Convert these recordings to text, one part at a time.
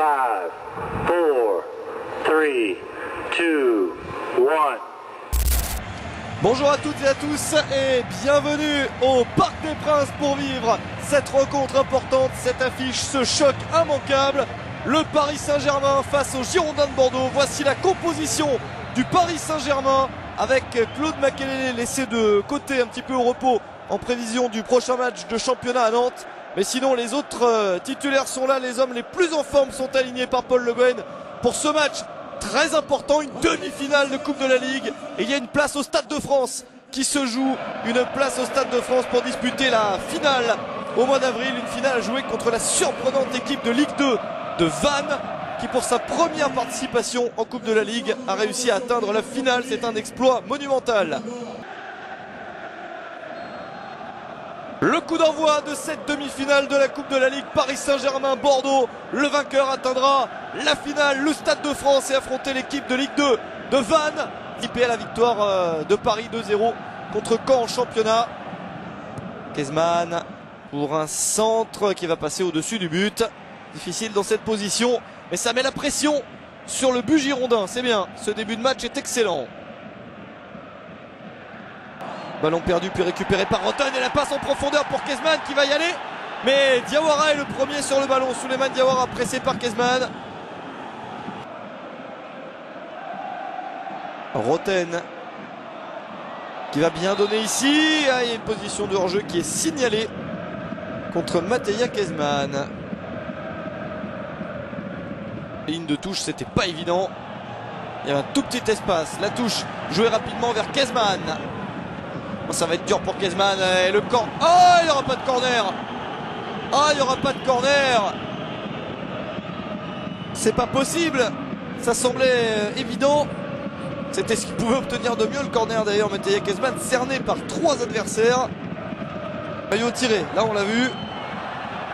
5, 4, 3, 2, 1. Bonjour à toutes et à tous et bienvenue au Parc des Princes pour vivre cette rencontre importante, cette affiche, ce choc immanquable. Le Paris Saint-Germain face aux Girondins de Bordeaux. Voici la composition du Paris Saint-Germain avec Claude Makélélé laissé de côté un petit peu au repos en prévision du prochain match de championnat à Nantes. Mais sinon les autres titulaires sont là, les hommes les plus en forme sont alignés par Paul Le Guen pour ce match très important, une demi-finale de Coupe de la Ligue. Et il y a une place au Stade de France qui se joue, une place au Stade de France pour disputer la finale au mois d'avril. Une finale à jouer contre la surprenante équipe de Ligue 2 de Vannes qui pour sa première participation en Coupe de la Ligue a réussi à atteindre la finale. C'est un exploit monumental. Le coup d'envoi de cette demi-finale de la Coupe de la Ligue, Paris Saint-Germain-Bordeaux. Le vainqueur atteindra la finale, le Stade de France, et affronter l'équipe de Ligue 2 de Vannes. Typé à la victoire de Paris 2-0 contre Caen en championnat. Kezman pour un centre qui va passer au-dessus du but. Difficile dans cette position, mais ça met la pression sur le but girondin. C'est bien, ce début de match est excellent. Ballon perdu puis récupéré par Rotten et la passe en profondeur pour Kezman qui va y aller. Mais Diawara est le premier sur le ballon. Souleymane Diawara pressé par Kezman. Rotten qui va bien donner ici. Ah, il y a une position de hors-jeu qui est signalée contre Mateja Kezman. Ligne de touche, c'était pas évident. Il y avait un tout petit espace. La touche jouée rapidement vers Kezman. Ça va être dur pour Kezman. Et le corner. Oh, il n'y aura pas de corner. Oh, il n'y aura pas de corner. C'est pas possible. Ça semblait évident. C'était ce qu'il pouvait obtenir de mieux, le corner d'ailleurs. Mateja Kezman cerné par 3 adversaires. Maillot tiré, là on l'a vu.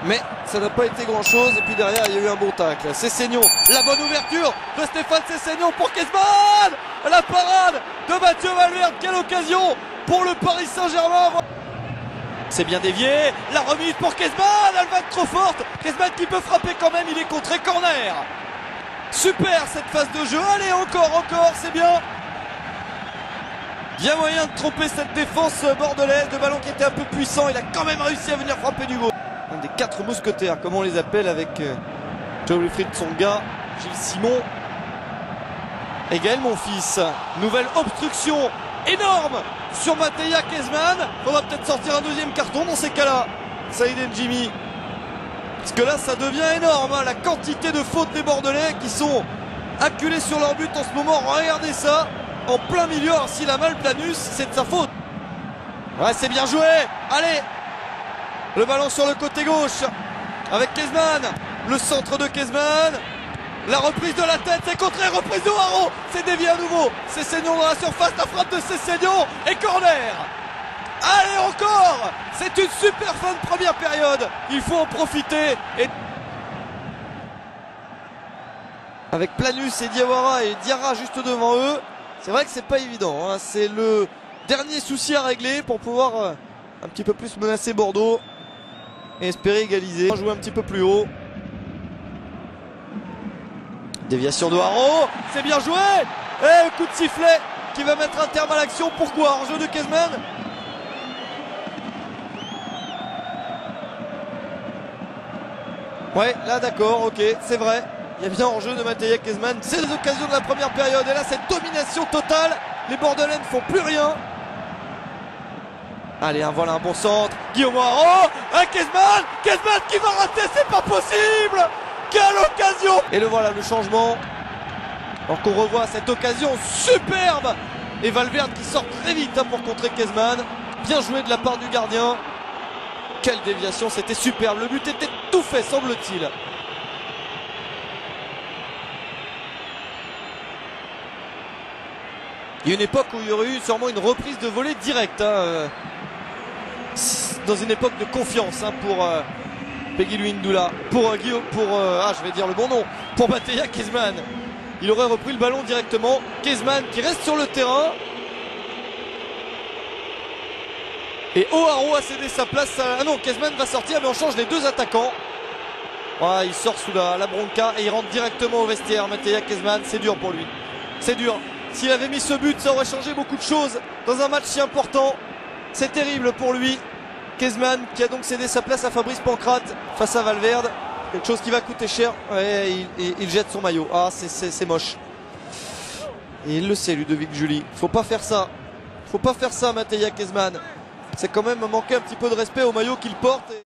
Mais ça n'a pas été grand chose. Et puis derrière il y a eu un bon tacle. Sessegnon, la bonne ouverture de Stéphane Sessegnon pour Kezman. La parade de Mathieu Valverde. Quelle occasion pour le Paris Saint-Germain. C'est bien dévié. La remise pour Kezman. Elle va être trop forte. Kezman qui peut frapper quand même. Il est contré, corner. Super cette phase de jeu. Allez, encore, c'est bien. Bien moyen de tromper cette défense bordelaise. Le ballon qui était un peu puissant. Il a quand même réussi à venir frapper du goal. Un des 4 mousquetaires, comme on les appelle, avec Joe-Wilfried Tsonga, Gilles Simon et Gaël Monfils. Nouvelle obstruction énorme sur Mateja Kezman. Faudra peut-être sortir un deuxième carton dans ces cas-là, Saïd N'Jimi. Parce que là, ça devient énorme, hein, la quantité de fautes des Bordelais qui sont acculés sur leur but en ce moment. Regardez ça, en plein milieu. Alors s'il a mal Planus, c'est de sa faute. Ouais, c'est bien joué. Allez, le ballon sur le côté gauche avec Kezman. Le centre de Kezman. La reprise de la tête, c'est contré, reprise de Haro, c'est dévié à nouveau. Sessegnon dans la surface, la frappe de Sessegnon et corner. Allez encore. C'est une super fin de première période. Il faut en profiter. Et avec Planus et Diawara et Diarra juste devant eux, c'est vrai que c'est pas évident, hein. C'est le dernier souci à régler pour pouvoir un petit peu plus menacer Bordeaux et espérer égaliser. Jouer un petit peu plus haut. Déviation de Haro, c'est bien joué. Et coup de sifflet qui va mettre un terme à l'action. Pourquoi? Hors-jeu de Kezman. Ouais, là d'accord, ok, c'est vrai. Il y a bien hors-jeu de Mateja Kezman. C'est les occasions de la première période. Et là, cette domination totale. Les Bordelais ne font plus rien. Allez, voilà un bon centre. Guillaume Haro, Kezman qui va rater, c'est pas possible. Quelle occasion! Et le voilà, le changement. Alors qu'on revoit cette occasion superbe. Et Valverde qui sort très vite, hein, pour contrer Kezman. Bien joué de la part du gardien. Quelle déviation, c'était superbe. Le but était tout fait, semble-t-il. Il y a une époque où il y aurait eu sûrement une reprise de volée directe, hein, dans une époque de confiance, hein, pour Peggy Luindula, pour Guillaume, je vais dire le bon nom, pour Mateja Kezman. Il aurait repris le ballon directement. Kezman qui reste sur le terrain. Et O'Haro a cédé sa place. Ah non, Kezman va sortir, mais on change les deux attaquants. Voilà, il sort sous la bronca et il rentre directement au vestiaire. Mattia Kezman, c'est dur pour lui. C'est dur. S'il avait mis ce but, ça aurait changé beaucoup de choses dans un match si important. C'est terrible pour lui. Kezman qui a donc cédé sa place à Fabrice Pancrate face à Valverde. Quelque chose qui va coûter cher. Ouais, il jette son maillot. Ah, c'est moche. Et il le sait, Ludovic Julie. Faut pas faire ça. Faut pas faire ça, Mattia Kezman. C'est quand même manquer un petit peu de respect au maillot qu'il porte.